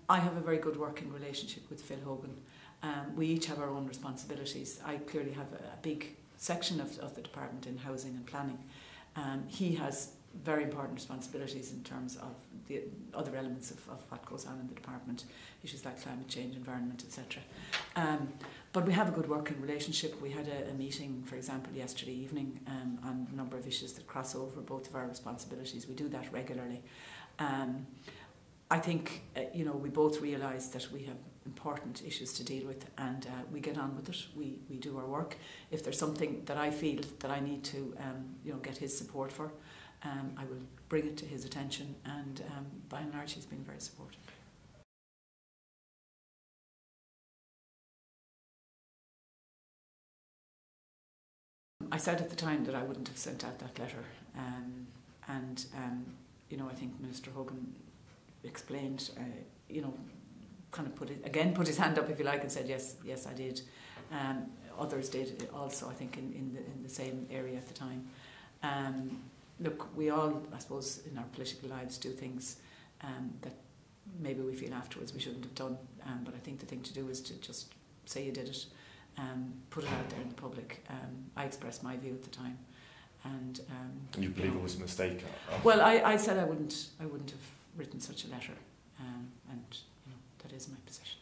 I have a very good working relationship with Phil Hogan. We each have our own responsibilities. I clearly have a big section of the department in housing and planning. He has very important responsibilities in terms of the other elements of what goes on in the department, issues like climate change, environment, etc. But we have a good working relationship. We had a meeting, for example, yesterday evening on a number of issues that cross over both of our responsibilities. We do that regularly. I think we both realise that we have important issues to deal with, and we get on with it. We do our work. If there's something that I feel that I need to get his support for, I will bring it to his attention, and by and large he's been very supportive. I said at the time that I wouldn't have sent out that letter, I think Minister Hogan explained, kind of put his hand up, if you like, and said yes, I did. Others did also, I think, in the same area at the time. Look, we all, I suppose, in our political lives do things that maybe we feel afterwards we shouldn't have done, but I think the thing to do is to just say you did it, put it out there in the public. I expressed my view at the time. And you believe it was a mistake? Well, I said I wouldn't have written such a letter, and that is my position.